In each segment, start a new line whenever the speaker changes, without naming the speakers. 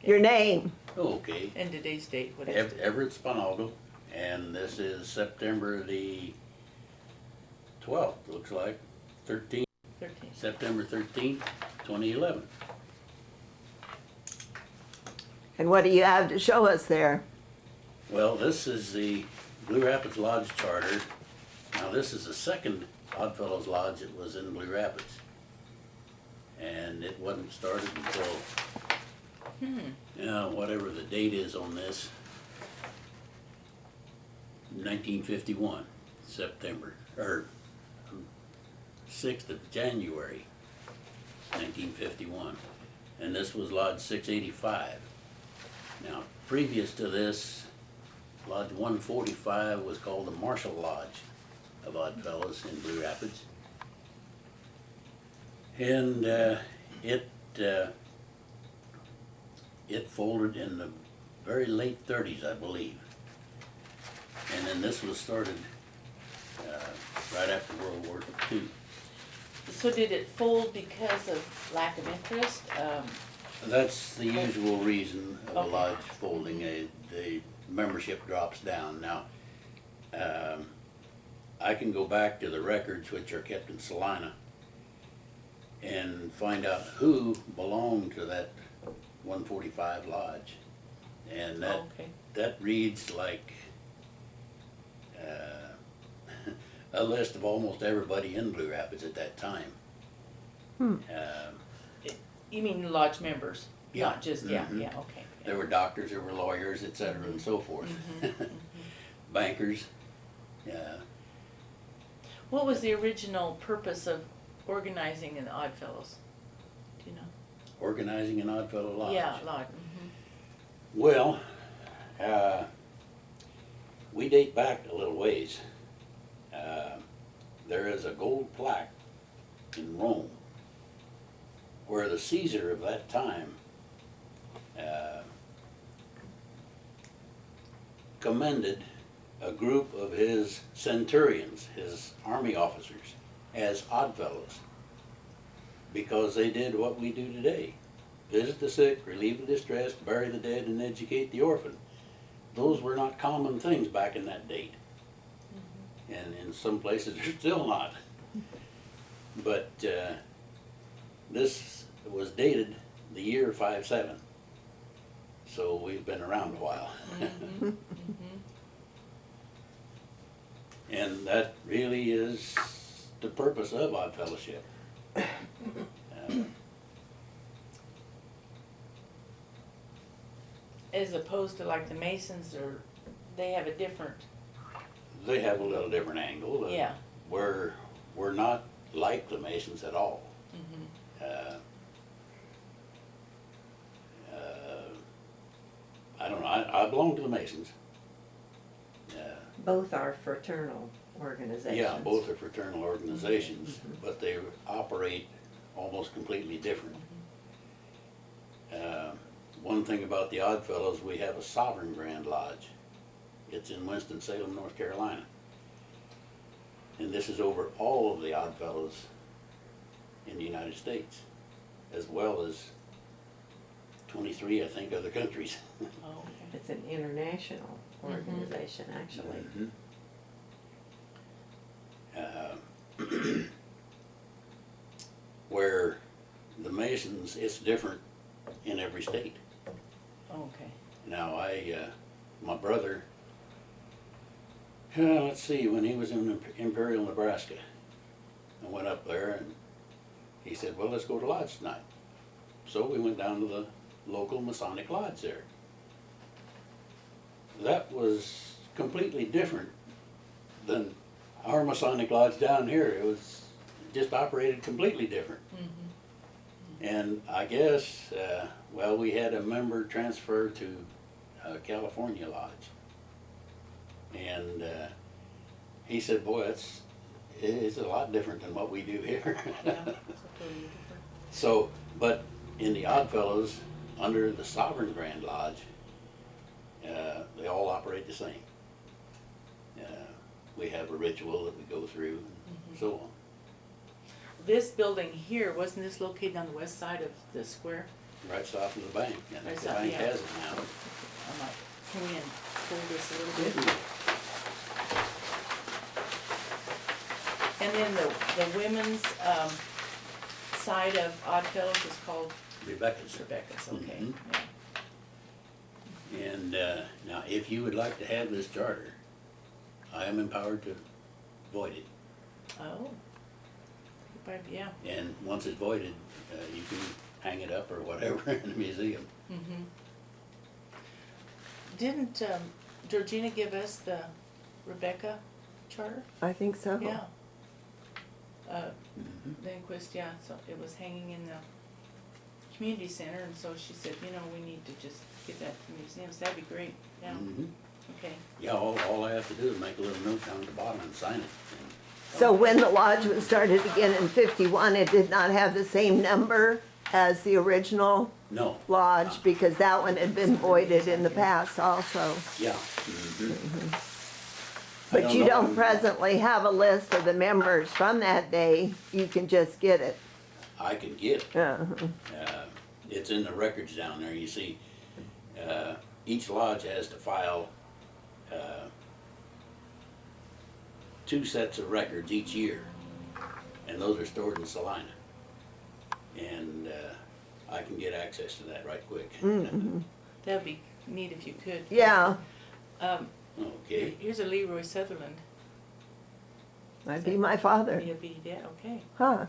Your name.
Okay.
And today's date, what is it?
Everett Spunaugle, and this is September the 12th, looks like, 13th,
13.
September 13th, 2011.
And what do you have to show us there?
Well, this is the Blue Rapids Lodge Charter. Now, this is the second Oddfellows Lodge that was in Blue Rapids. And it wasn't started until, whatever the date is on this, 1951, September, or 6th of January, 1951. And this was Lodge 685. Now, previous to this, Lodge 145 was called the Marshall Lodge of Oddfellows in Blue Rapids. And it folded in the very late 30s, I believe. And then this was started right after World War II.
So did it fold because of lack of interest?
That's the usual reason of a
Okay.
lodge folding. The membership drops down. Now, I can go back to the records, which are kept in Salina, and find out who belonged to that 145 lodge. And that reads like a list of almost everybody in Blue Rapids at that time.
You mean lodge members?
Yeah.
Not just,
Mhm.
yeah, okay.
There were doctors, there were lawyers, et cetera, and so forth. Bankers.
What was the original purpose of organizing an Oddfellows? Do you know?
Organizing an Oddfellow Lodge.
Yeah, lodge.
Well, we date back a little ways. There is a gold plaque in Rome where the Caesar of that time commended a group of his centurions, his army officers, as Oddfellows, because they did what we do today: visit the sick, relieve the distressed, bury the dead, and educate the orphan. Those were not common things back in that date. And in some places they're still not. But this was dated the year 57. So we've been around a while. And that really is the purpose of Odd Fellowship.
As opposed to like the Masons, or they have a different,
They have a little different angle.
yeah.
We're not like the Masons at all. I don't know, I belong to the Masons.
Both are fraternal organizations.
Yeah, both are fraternal organizations, but they operate almost completely different. One thing about the Oddfellows, we have a sovereign Grand Lodge. It's in Winston-Salem, North Carolina. And this is over all of the Oddfellows in the United States, as well as 23, I think, other countries.
Oh, okay.
It's an international organization, actually.
Where the Masons, it's different in every state.
Okay.
Now, my brother, let's see, when he was in Imperial, Nebraska, I went up there and he said, well, let's go to lodge tonight. So we went down to the local Masonic lodge there. That was completely different than our Masonic lodge down here. It was just operated completely different. And I guess, well, we had a member transfer to California Lodge. And he said, boy, it's a lot different than what we do here.
Yeah, it's totally different.
So, but in the Oddfellows, under the Sovereign Grand Lodge, they all operate the same. We have a ritual that we go through, and so on.
This building here, wasn't this located on the west side of the square?
right south of the bank, and
Right
the
south,
bank
yeah.
has it now.
I might come in, pull this a little bit. And then the women's, side of Oddfellows is called
Rebecca's.
Rebecca's, okay,
Mhm.
yeah.
And now, if you would like to have this charter, I am empowered to void it.
Oh. But, yeah.
And once it's voided, you can hang it up or whatever in the museum.
Mm-hmm. Didn't, Georgina give us the Rebecca charter?
I think so.
Yeah.
Mhm.
Vanquist, yeah, so it was hanging in the community center, and so she said, you know, we need to just get that to the museum, so that'd be great, yeah,
Mhm.
okay.
Yeah, all I have to do is make a little note down at the bottom and sign it.
So when the lodge was started again in 51, it did not have the same number as the original
No.
lodge because that one had been voided in the past also.
Yeah. Mhm. I
But you
know.
don't presently have a list of the members from that day. You can just get it.
I can get it.
Uh-huh.
It's in the records down there, you see. Each lodge has to file 2 sets of records each year, and those are stored in Salina. And I can get access to that right quick.
That'd be neat if you could.
Yeah,
Okay.
Here's a Leroy Sutherland.
I'd be my father.
He'll be dead, okay,
Huh.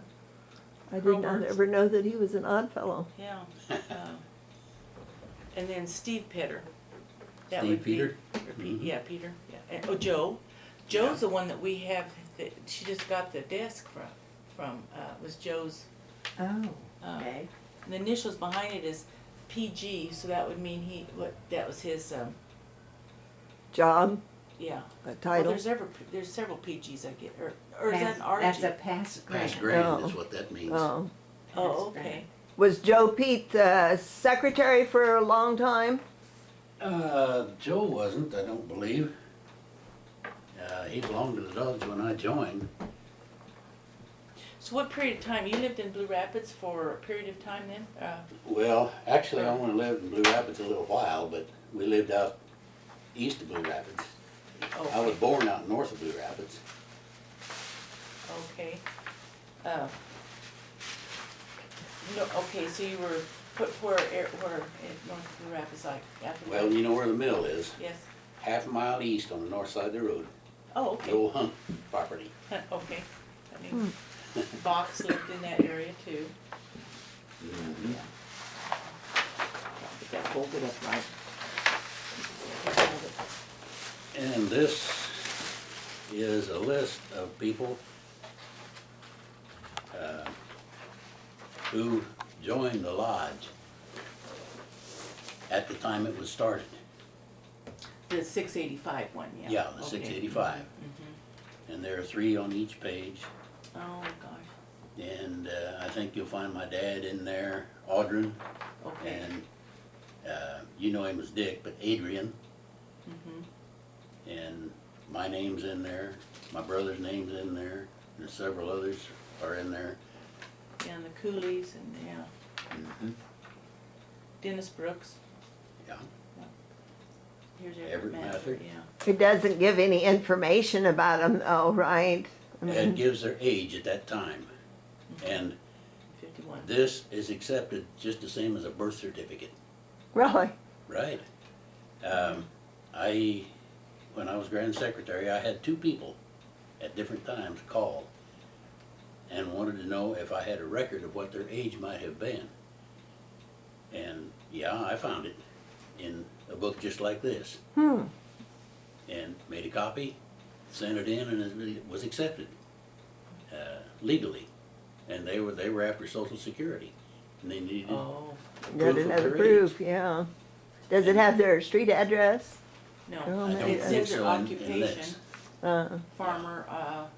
I did not
Roberts.
ever know that he was an odd fellow.
yeah. And then Steve Petter. That
Steve
would be-
Peter?
or
Mhm.
Yeah, Peter, yeah. And, oh, Joe. Joe's the one that we have, that she just got the desk from, was Joe's.
Oh,
uh,
okay.
The initials behind it is PG, so that would mean that was his,
Job,
yeah.
a
Well,
title.
there's several PGs I get, or is that an RG?
That's a pass grant.
Pass grade
Oh.
is what that means.
Oh.
Oh,
Pass
okay.
grant.
Was Joe Pete the secretary for a long time?
Joe wasn't, I don't believe. He belonged to the Dogs when I joined.
So what period of time, you lived in Blue Rapids for a period of time then?
Well, actually, I only lived in Blue Rapids a little while, but we lived out east of Blue Rapids. I was
Okay,
born out north of Blue Rapids.
okay. No, okay, so you were put where in North of Blue Rapids, like after?
Well, you know where the mill is,
Yes,
half a mile east on the north side of the road,
oh,
the
okay,
old Hunt property.
okay. I knew Box lived in that area too.
Mhm.
Yeah. Get that folded up right.
And this is a list of people who joined the lodge at the time it was started.
The 685 one, yeah.
Yeah, the
Okay.
685.
Mhm.
And there are 3 on each page.
Oh, gosh,
And I think you'll find my dad in there, Audrey,
okay.
and you know him as Dick, but Adrian,
Mhm.
and my name's in there, my brother's name's in there, and several others are in there.
Yeah, and the Coolies and, yeah,
Mhm.
Dennis Brooks,
Yeah,
here's
Everett
Everett Mather,
Mather.
yeah.
It doesn't give any information about them though, right? I
it
mean,
gives their age at that time. And
51.
this is accepted just the same as a birth certificate,
really?
right? When I was Grand Secretary, I had 2 people at different times call and wanted to know if I had a record of what their age might have been. And yeah, I found it in a book just like this. And made a copy, sent it in, and it was accepted legally. And they were after Social Security, and they needed
Oh,
Got
proof of
another
their
proof,
age.
yeah. Does it have their street address?
no,
Oh,
I
man.
don't
it
think
says their
so in
occupation,
this.
farmer,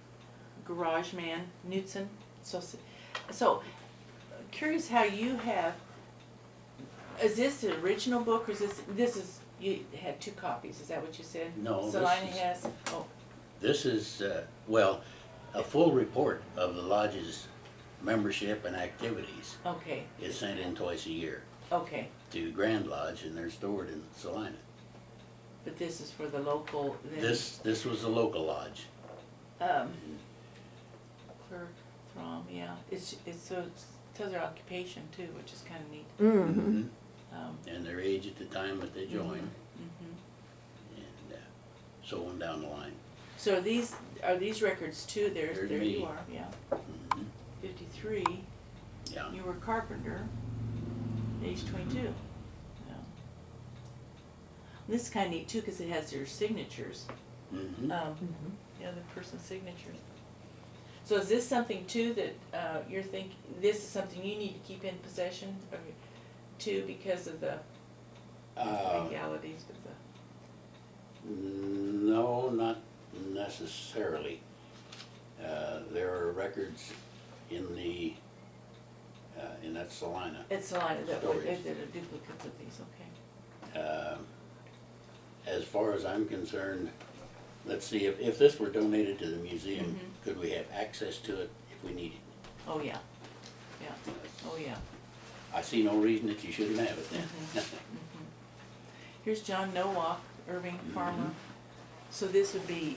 garage man, Knutson, so, curious how you have, is this the original book, or is this is, you had 2 copies, is that what you said?
No, this
Salina
is-
has, oh,
This is, well, a full report of the lodge's membership and activities
okay,
is sent in twice a year.
Okay,
to Grand Lodge, and they're stored in Salina.
but this is for the local, then,
This was a local lodge.
clerk, throm, yeah, it's, so it tells their occupation too, which is kinda neat.
Mm-hmm.
And their age at the time that they joined,
Mhm.
and so on down the line.
So are these records too, there
There's
you
me.
are, yeah,
Mhm.
53,
Yeah.
you were carpenter, age 22. Yeah. This is kinda neat too, cause it has your signatures,
Mhm.
the other person's signatures. So is this something too that, you're thinking, this is something you need to keep in possession of too because of the legalities of the,
No, not necessarily. There are records in the, in that Salina.
it's a line that
Storage.
that are duplicates of these, okay.
As far as I'm concerned, let's see, if this were donated to the museum,
Mhm.
could we have access to it if we needed
Oh, yeah, yeah,
it?
oh, yeah.
I see no reason that you shouldn't have it then.
Here's John Nowak, Irving farmer. So this would be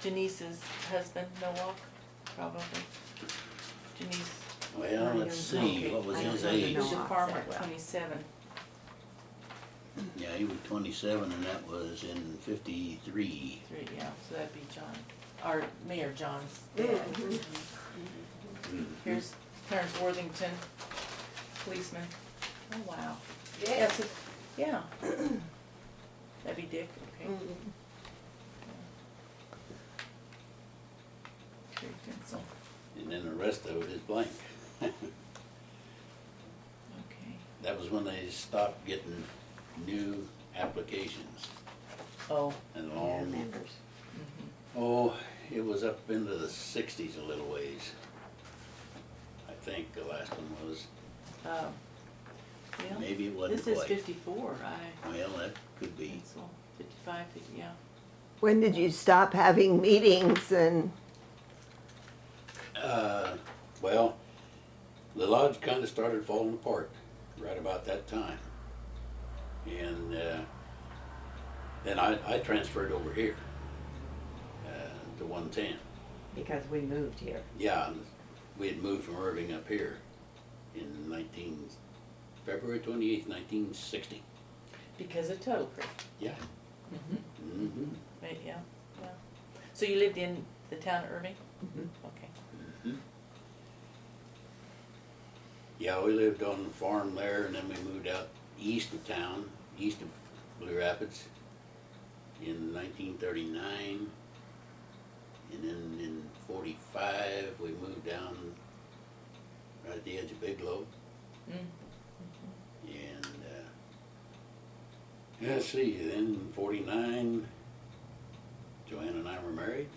Janice's husband, Nowak, probably. Janice,
Well, let's see,
Okay.
what was
I don't
his
know the
he
age?
was a
Nowak
farmer
that
at
well.
27.
Yeah, he was 27, and that was in 53.
Yeah, so that'd be John, or Mayor John's dad. Here's Clarence Worthington, policeman. Oh, wow. Yeah, so, yeah. That'd be Dick, okay. Terry Fensel,
And then the rest of it is blank.
okay.
That was when they stopped getting new applications.
Oh,
And
Yeah,
long,
members.
oh, it was up into the 60s a little ways. I think the last one was,
yeah.
maybe it wasn't
This is
quite.
54,
Well, that could be.
Fensel, 55, yeah.
When did you stop having meetings and,
Well, the lodge kind of started falling apart right about that time. And then I transferred over here to 110.
Because we moved here.
Yeah, and we had moved from Irving up here in February 28th, 1960.
Because of Tuttle Creek.
Yeah. Mm-hmm.
Right, yeah, yeah. So you lived in the town of Irving? Okay.
Mm-hmm. Yeah, we lived on the farm there, and then we moved out east of town, east of Blue Rapids, in 1939. And then in 45, we moved down right at the edge of Bigelow. And let's see, then in 49, Joanne and I were married,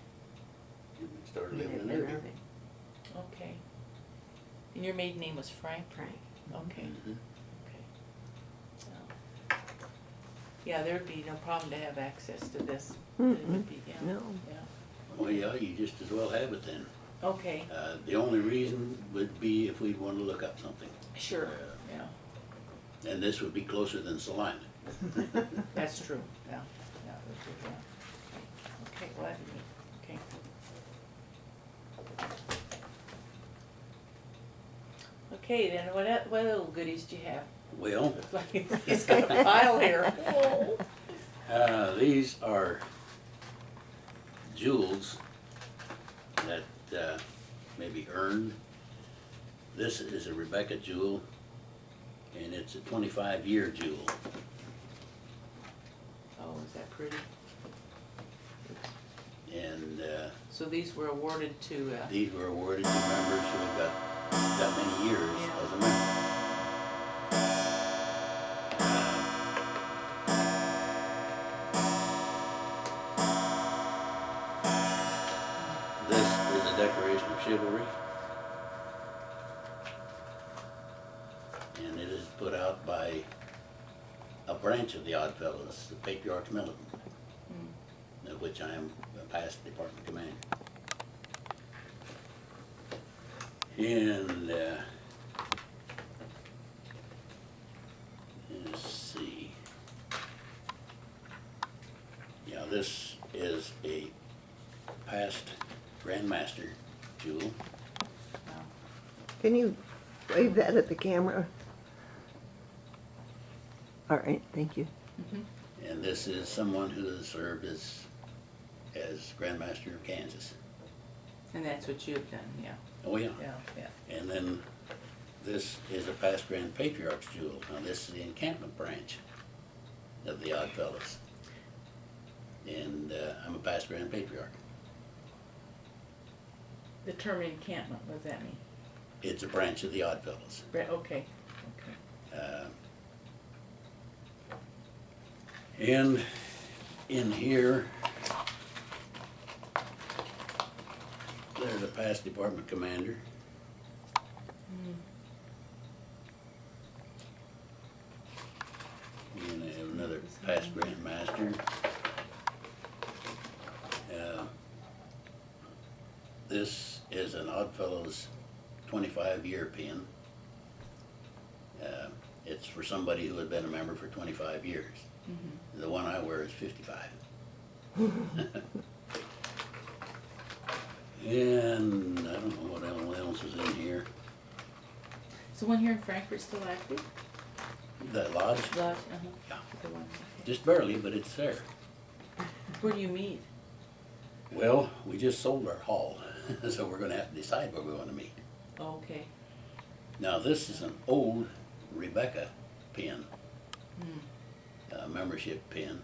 and we started
We
living
lived
in
in
Irving.
Irving.
Okay. And your maiden name was Frank?
Frank.
Okay,
Mhm.
okay. So, yeah, there'd be no problem to have access to this. It would be, yeah,
no?
yeah.
Well, yeah, you just as well have it then.
Okay,
The only reason would be if we'd want to look up something.
sure, yeah,
And this would be closer than Salina.
that's true, yeah, yeah, that's good, yeah. Okay, well, that'd be neat, okay. Okay, then what little goodies do you have?
Well,
Looks like he's got a pile here.
these are jewels that maybe earned. This is a Rebecca jewel, and it's a 25-year jewel.
Oh, is that pretty?
And
So these were awarded to,
these were awarded to members who have got that many years
Yeah.
as a member. This is a declaration of chivalry. And it is put out by a branch of the Oddfellows, the Patriarch's Militant, of which I am a past department commander. And this is a past Grandmaster jewel.
Can you wave that at the camera? All right, thank you.
And this is someone who has served as Grandmaster of Kansas.
And that's what you've done, yeah,
Oh, yeah.
yeah.
And then this is a past Grand Patriarch's jewel. Now, this is the encampment branch of the Odd Fellows. And I'm a past Grand Patriarch.
The term encampment, what does that mean?
It's a branch of the Odd Fellows.
Okay.
And in here, there's a past department commander. And I have another past Grand Master. This is an Oddfellows 25-year pin. It's for somebody who had been a member for 25 years. The one I wear is 55. And I don't know what else is in here.
Is the one here in Frankfurt still active?
That lodge?
Lodge,
Yeah.
The one, okay.
Just barely, but it's there.
Where do you meet?
Well, we just sold our hall, so we're gonna have to decide where we wanna meet.
Oh, okay.
Now, this is an old Rebecca pin, membership pin,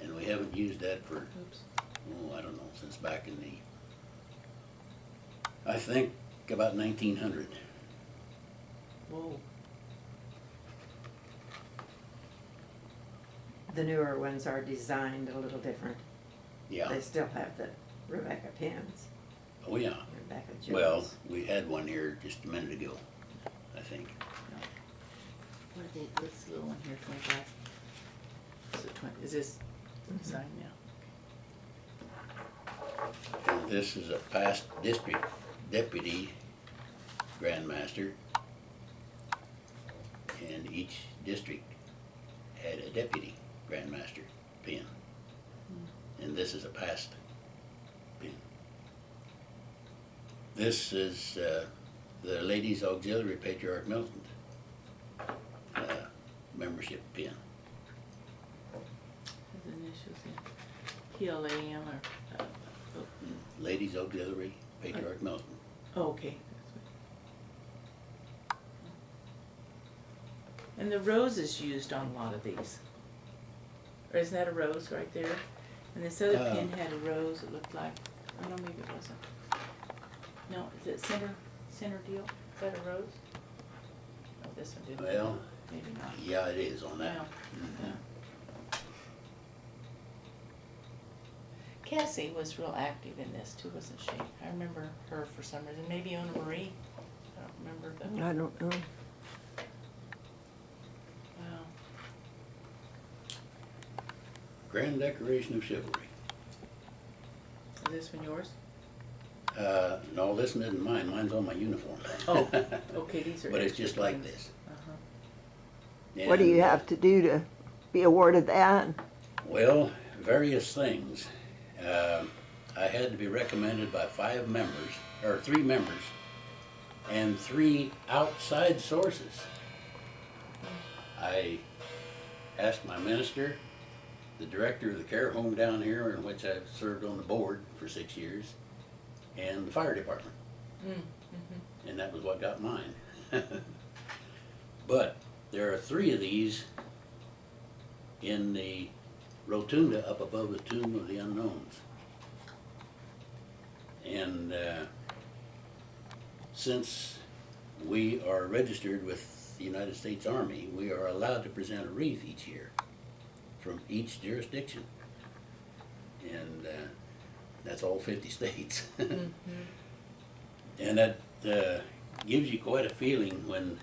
and we haven't used that for,
Oops.
I don't know, since back in I think about 1900.
Whoa.
The newer ones are designed a little different.
Yeah,
They still have the Rebecca pins,
oh yeah.
Rebecca
Well,
jewels.
we had one here just a minute ago, I think.
What's the little one here, 25? Is it 20, is this signed now?
And this is a past district deputy grandmaster. And each district had a deputy grandmaster pin. And this is a past pin. This is the Ladies Auxiliary Patriarch Milton membership pin.
His initials in PLAM or,
Ladies Auxiliary Patriarch Milton.
oh, okay. And the rose is used on a lot of these. Or is that a rose right there? And this other pin had a rose, it looked like, oh no, maybe it wasn't. No, is it center deal? Is that a rose? Oh, this one didn't.
Well,
Maybe not.
yeah, it is on that.
Yeah, yeah. Cassie was real active in this too, wasn't she? I remember her for some reason, maybe Ona Marie, I don't remember the,
I don't know.
wow.
Grand Decoration of Chivalry.
Is this one yours?
No, this one isn't mine. Mine's on my uniform.
Oh, okay, these are.
But it's
extra
just like
things.
this.
Uh-huh.
What do you
And,
have to do to be awarded that?
Well, various things. I had to be recommended by 5 members, or 3 members, and 3 outside sources. I asked my minister, the director of the care home down here, in which I've served on the board for 6 years, and the fire department. And that was what got mine. But there are 3 of these in the rotunda up above the Tomb of the Unknowns. And since we are registered with the United States Army, we are allowed to present a wreath each year from each jurisdiction. And that's all 50 states. And that gives you quite a feeling when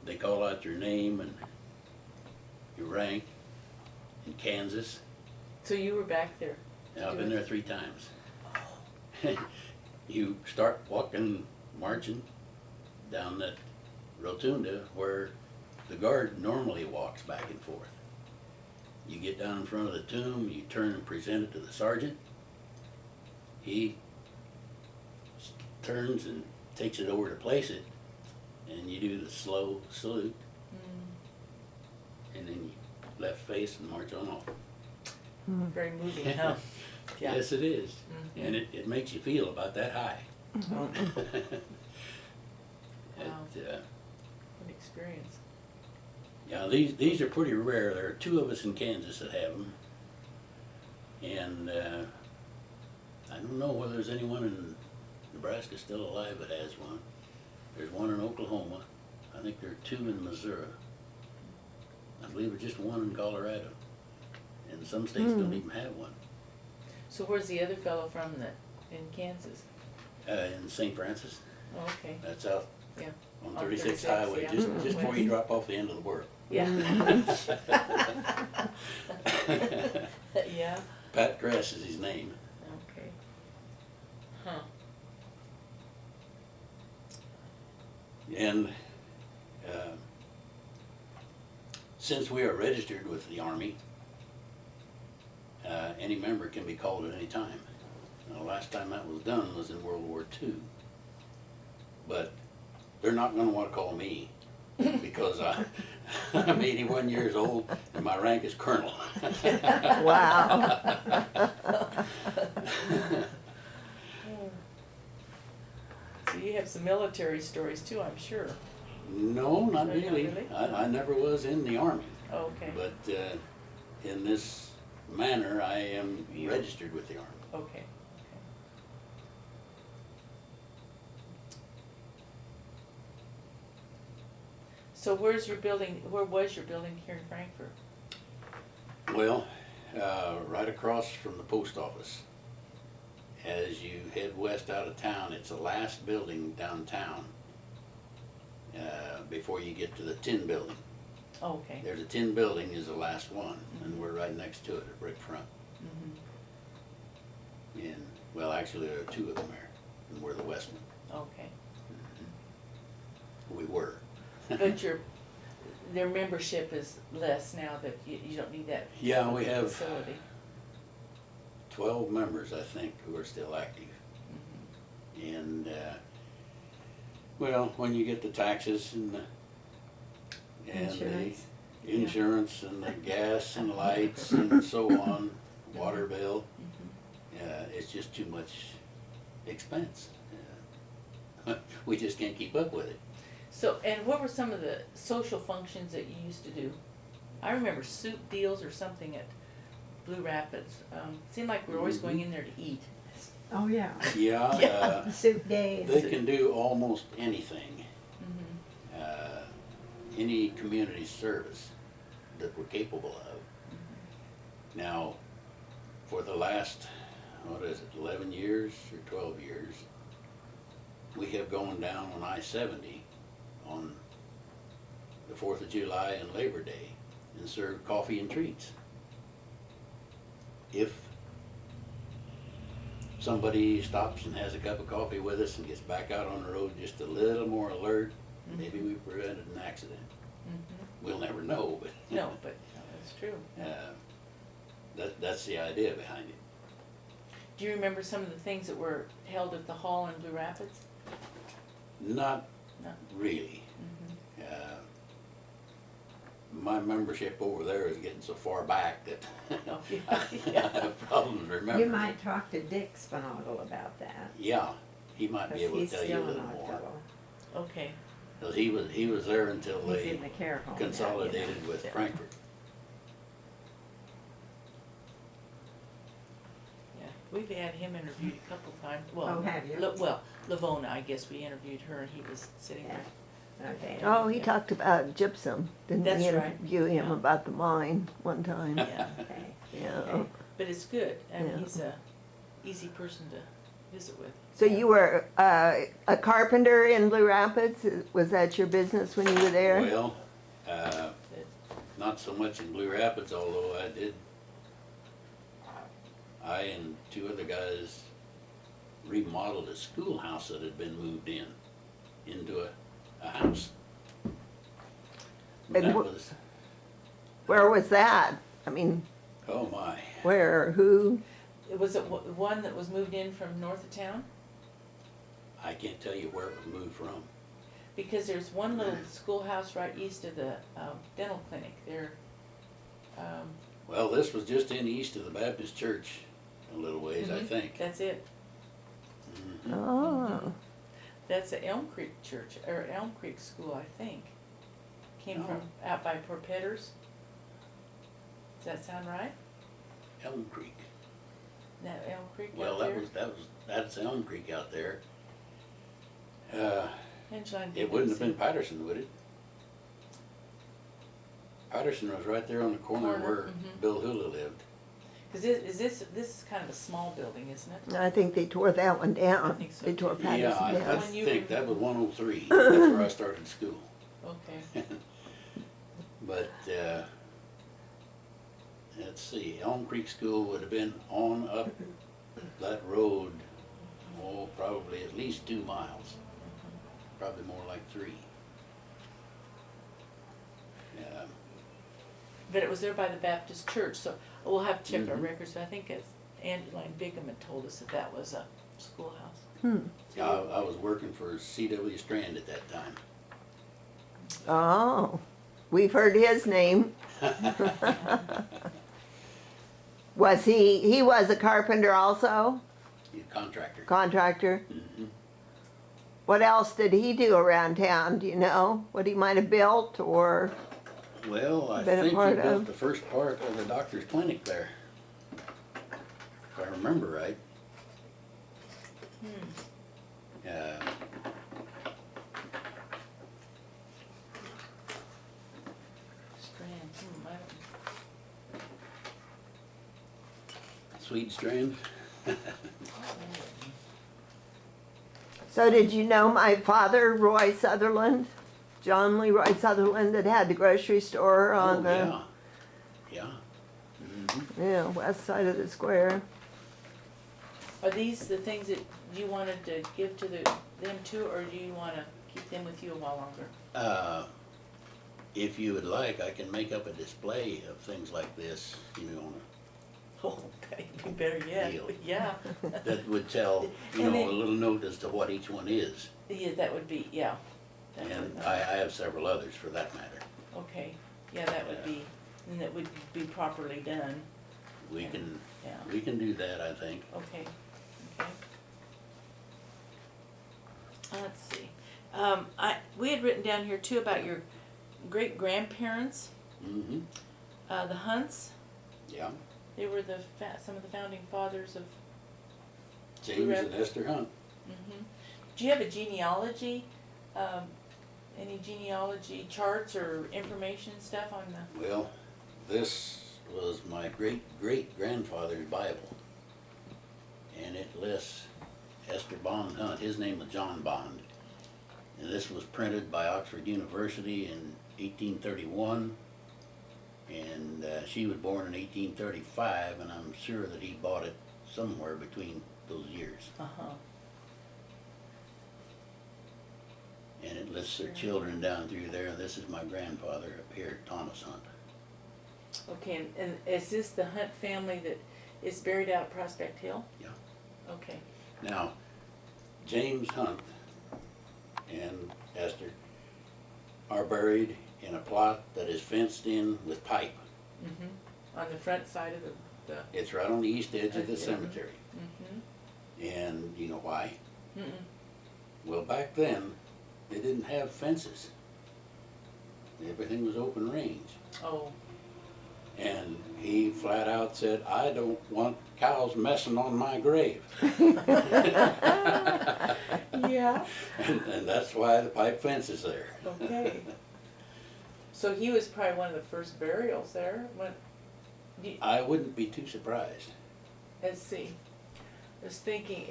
they call out your name and your rank in Kansas.
So you were back there?
Now, I've been there 3 times. You start walking, marching down that rotunda where the guard normally walks back and forth. You get down in front of the tomb, you turn and present it to the sergeant. He turns and takes it over to place it, and you do the slow salute, and then you left face and march on off.
Very moving, huh? Yeah.
Yes, it is. And it makes you feel about that high.
Wow.
It,
What experience.
yeah, these are pretty rare. There are 2 of us in Kansas that have them. And I don't know whether there's anyone in Nebraska still alive that has one. There's one in Oklahoma. I think there are 2 in Missouri. I believe there's just one in Colorado. And some states don't even have one.
So where's the other fellow from that, in Kansas?
In St. Francis.
Oh, okay,
That's out
yeah.
on
On
36
36,
Highway,
yeah.
just before you drop off the end of the world.
Yeah. Yeah,
Pat Grass is his name.
okay. Huh.
And since we are registered with the Army, any member can be called at any time. Now, the last time that was done was in World War II. But they're not going to want to call me because I'm 81 years old and my rank is colonel.
Wow.
So you have some military stories too, I'm sure.
No, not
Not
really.
really?
I never was in the Army.
Oh, okay,
But in this manner, I am registered with the Army.
okay. So where was your building here in Frankfurt?
Well, right across from the post office. As you head west out of town, it's the last building downtown before you get to the tin building.
Oh, okay.
There's a tin building is the last one, and we're right next to it, a brick front. And, well, actually, there are 2 of them there, and we're the west one.
Okay.
We were.
But their membership is less now that you don't need that
Yeah, we have
facility.
12 members, I think, who are still active. And, well, when you get the taxes and
Insurance.
the insurance and the gas and lights and so on, water bill, it's just too much expense. We just can't keep up with it.
So, and what were some of the social functions that you used to do? I remember soup deals or something at Blue Rapids. Seemed like we were always going in there to eat.
Oh, yeah.
Yeah,
Soup days.
they can do almost anything. Any community service that we're capable of. Now, for the last, 11 years or 12 years, we have gone down on I-70 on the 4th of July and Labor Day and served coffee and treats. If somebody stops and has a cup of coffee with us and gets back out on the road just a little more alert, maybe we prevented an accident. We'll never know, but
No, but that's true.
that's the idea behind it.
Do you remember some of the things that were held at the hall in Blue Rapids?
Not
No.
really. My membership over there is getting so far back that
Oh,
I
yeah.
have problems remembering.
You might talk to Dick Spunaugle about that.
Yeah, he might be able to
He's
tell you a
still an
little
odd
more.
fellow.
Okay.
Because he was there until
He's
they
in the care home now, you know.
consolidated with
Yeah.
Frankfurt.
Yeah, we've had him interviewed a couple times. Well,
Oh, have you?
Well, Lavona, I guess we interviewed her and he was sitting there.
Okay.
Oh, he talked about gypsum. Didn't
That's
we
right.
interview him
Yeah.
about the mine one time?
Yeah,
Okay.
Yeah.
Okay.
but it's good. I mean,
Yeah.
he's a easy person to visit with.
So you were a carpenter in Blue Rapids? Was that your business when you were there?
Well, not so much in Blue Rapids, although I and 2 other guys remodeled a schoolhouse that had been moved into a house.
And
That
wh-
was
Where was that? I mean,
Oh, my.
where, who?
Was it one that was moved in from north of town?
I can't tell you where it was moved from.
Because there's one little schoolhouse right east of the dental clinic there.
Well, this was just in east of the Baptist church a little ways, I
Mhm.
think.
That's it.
Mhm.
Oh,
That's the Elm Creek Church, or Elm Creek School, I think. Came
Oh.
from out by Porpetters. Does that sound right?
Elm Creek.
That Elm Creek
Well,
out there?
that's Elm Creek out there.
Angela,
It wouldn't have been Patterson, would it? Patterson was right there on the corner
Corner,
where
mhm.
Bill Hula lived.
Cause this is kind of a small building, isn't it?
I think they tore that one down.
I think so,
They tore
too.
Patterson
Yeah, I
down.
When you
think
were-
that was 103. That's where I started school.
Okay.
But, let's see, Elm Creek School would have been on up that road, oh, probably at least 2 miles. Probably more like 3. Yeah,
But it was there by the Baptist church, so we'll have to check our
Mhm.
records, but I think it's Angeline Bigham had told us that that was a schoolhouse.
I was working for C.W. Strand at that time.
Oh, we've heard his name. Was he was a carpenter also,
He's a contractor.
contractor?
Mhm.
What else did he do around town, do you know? What he might have built or,
Well, I
Been a
think he
part
built
of-
the first part of the doctor's clinic there. If I remember right. Uh,
Strand, I don't.
Swede Strand.
so did you know my father, Roy Sutherland? John Leroy Sutherland that had the grocery store on
Oh,
the,
yeah. Yeah. Mhm.
yeah, west side of the square.
Are these the things that you wanted to give to them too, or do you wanna keep them with you a while longer?
If you would like, I can make up a display of things like this, you know,
Oh, that'd be better yet,
Deal.
yeah.
that would tell, you
And
know,
then-
a little note as to what each one is.
Yeah, that would be, yeah. That
And
would-
I have several others for that matter.
Okay, yeah, that would be, and that would be properly done,
We can,
yeah,
we can do that, I think.
okay, okay. Let's see, we had written down here too about your great-grandparents,
Mm-hmm.
the Hunts,
Yeah.
they were some of the founding fathers of,
James
Correct.
and Esther Hunt.
do you have a genealogy, any genealogy charts or information stuff on the?
Well, this was my great-great-grandfather's Bible. And it lists Esther Bond Hunt. His name was John Bond. And this was printed by Oxford University in 1831. And she was born in 1835, and I'm sure that he bought it somewhere between those years.
Uh-huh.
And it lists their children down through there. This is my grandfather up here, Thomas Hunt.
Okay, and is this the Hunt family that is buried out at Prospect Hill?
Yeah.
Okay,
Now, James Hunt and Esther are buried in a plot that is fenced in with pipe.
on the front side of the,
It's right on the east edge of the
Okay.
cemetery.
mm-hmm,
And you know why?
mm-mm,
Well, back then, they didn't have fences. Everything was open range.
oh,
And he flat out said, I don't want cows messing on my grave.
yeah,
And that's why the pipe fence is there.
okay. So he was probably one of the first burials there,
I wouldn't be too surprised.
let's see, I was thinking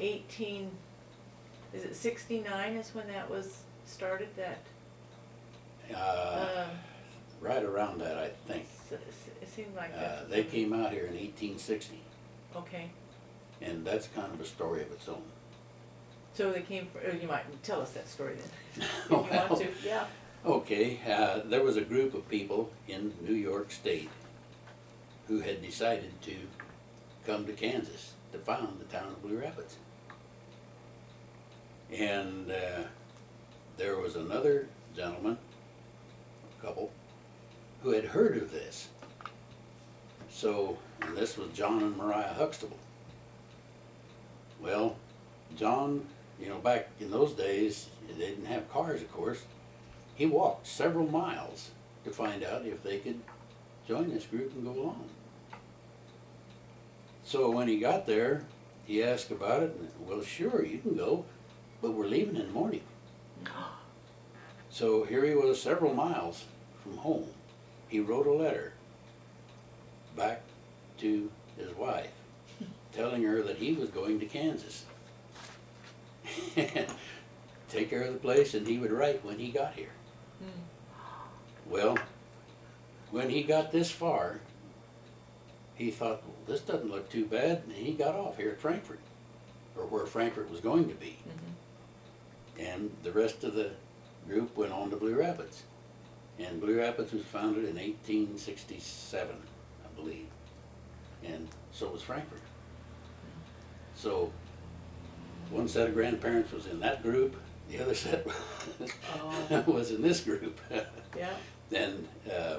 is it 69 is when that was started, that,
Right around that, I think.
it seemed like that.
They came out here in 1860,
Okay,
and that's kind of a story of its own.
so they came, you might tell us that story then, if you
Well,
want to, yeah.
Okay, there was a group of people in New York State who had decided to come to Kansas to found the town of Blue Rapids. And there was another gentleman, couple, who had heard of this. So, and this was John and Mariah Huxtable. Well, John, you know, back in those days, they didn't have cars, of course. He walked several miles to find out if they could join this group and go along. So when he got there, he asked about it, and, well, sure, you can go, but we're leaving in the morning. So here he was, several miles from home. He wrote a letter back to his wife, telling her that he was going to Kansas. Take care of the place, and he would write when he got here. Well, when he got this far, he thought, well, this doesn't look too bad, and he got off here at Frankfort, or where Frankfort was going to be. And the rest of the group went on to Blue Rapids. And Blue Rapids was founded in 1867, I believe. And so was Frankfort. So one set of grandparents was in that group, the other set was in this group.
Yeah,
Then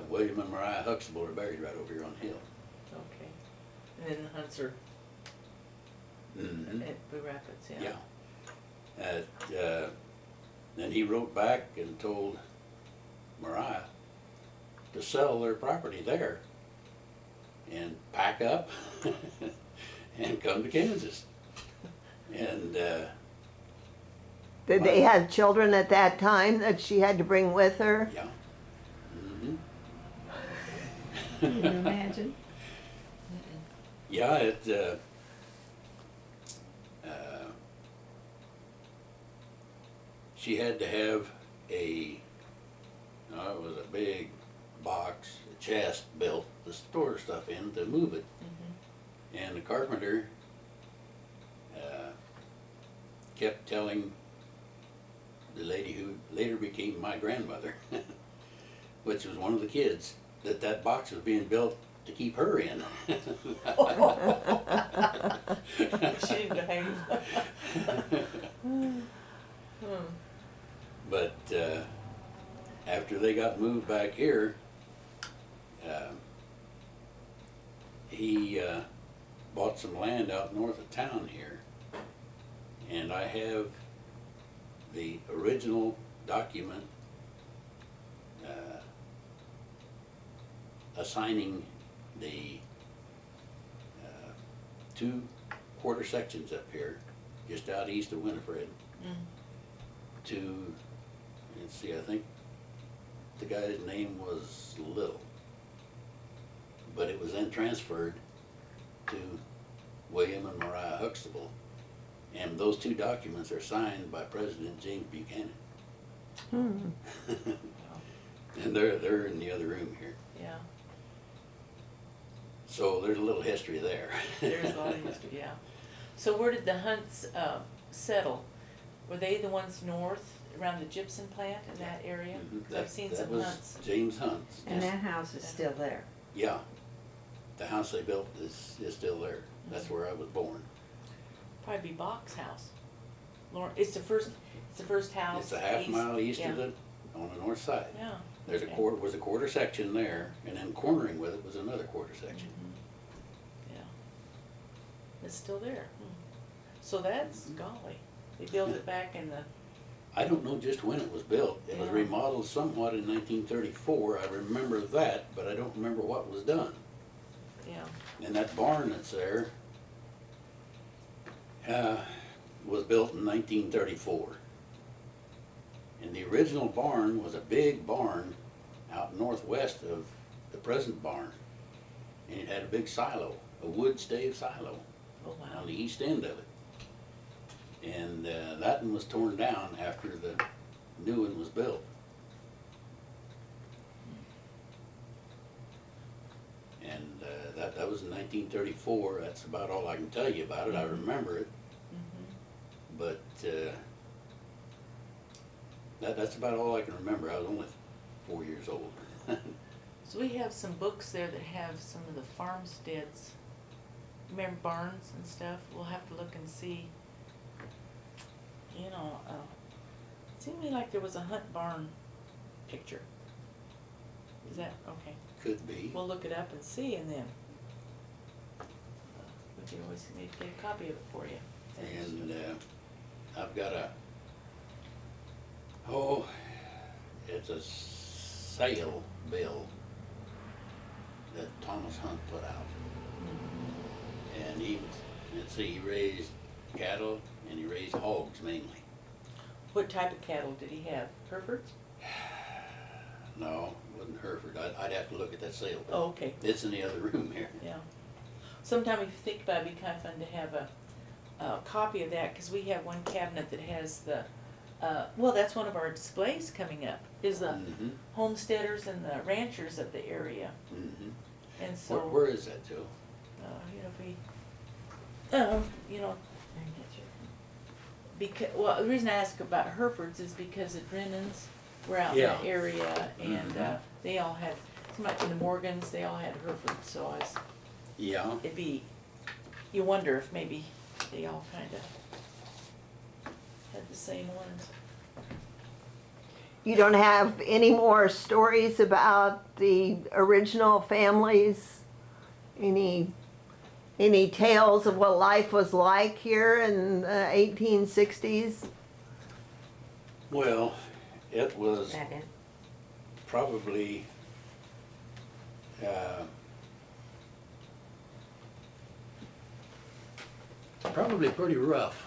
William and Mariah Huxtable are buried right over here on the hill.
okay. And then the Hunts are
Mm-hmm.
at Blue Rapids, yeah.
Yeah. Then he wrote back and told Mariah to sell their property there and pack up and come to Kansas. And
Did they have children at that time that she had to bring with her?
yeah. Mm-hmm.
Can you imagine?
Yeah, she had to have it was a big box, a chest built to store stuff in to move it. And the carpenter kept telling the lady who later became my grandmother, which was one of the kids, that that box was being built to keep her in.
She didn't behave.
But after they got moved back here, he bought some land out north of town here, and I have the original document assigning the 2 quarter sections up here, just out east of Winifred, to, let's see, I think the guy's name was Little, but it was then transferred to William and Mariah Huxtable, and those 2 documents are signed by President James Buchanan. And they're in the other room here.
Yeah,
So there's a little history there.
there's a lot of history, yeah. So where did the Hunts settle? Were they the ones north, around the gypsum plant in that area?
Mhm.
'Cause I've seen
That
some
was
Hunts.
James Hunt's.
And that house is still there.
Yeah. The house they built is still there. That's where I was born.
Probably be Bach's house. Lauren, it's the first house.
It's a half mile east
yeah.
of on the north side.
Yeah.
There's a
Okay.
quarter section there, and then cornering with it was another quarter section.
Yeah. It's still there. So that's, golly, they built it back in the,
I don't know just when it was built. It was
Yeah.
remodeled somewhat in 1934. I remember that, but I don't remember what was done.
yeah.
And that barn that's there was built in 1934. And the original barn was a big barn out northwest of the present barn. And it had a big silo, a wood stave silo,
Oh, wow.
on the east end of it. And that one was torn down after the new one was built. And that was in 1934. That's about all I can tell you about it. I remember it, but that's about all I can remember. I was only 4 years old.
So we have some books there that have some of the farmsteads. Remember barns and stuff? We'll have to look and see. You know, it seemed to me like there was a Hunt barn picture. Is that, okay.
Could be.
We'll look it up and see, and then we can always maybe get a copy of it for you.
And I've got it's a sale bill that Thomas Hunt put out. And he raised cattle and he raised hogs mainly.
What type of cattle did he have? Herefords?
No, it wasn't Hereford. I'd have to look at that sale bill.
Oh, okay.
It's in the other room here.
Yeah. Sometime if you think about it, it'd be kind of fun to have a copy of that, because we have one cabinet that has the, well, that's one of our displays coming up, is the
Mm-hmm.
homesteaders and the ranchers of the area.
Mm-hmm.
And so,
Where is that, Joe?
you know, because, well, the reason I ask about Herefords is because the Drennans were out in
Yeah.
that area, and
Mhm.
they all had, somebody in the Morgans, they all had Herefords, so I was,
Yeah.
it'd be, you wonder if maybe they all kinda had the same ones.
You don't have any more stories about the original families? Any tales of what life was like here in the 1860s?
Well, it was
That in.
probably probably pretty rough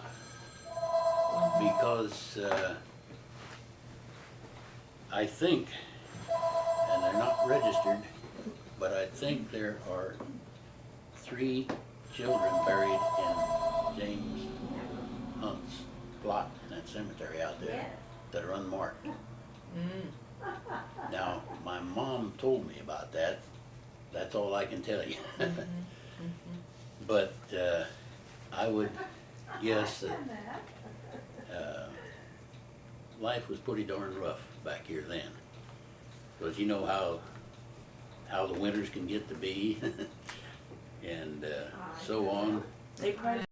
because I think, and they're not registered, but I think there are 3 children buried in James Hunt's plot in that cemetery out there that are unmarked.
Mm.
Now, my mom told me about that. That's all I can tell you. But I would guess that life was pretty darn rough back here then. Because you know how the winters can get to be and so on.
They probably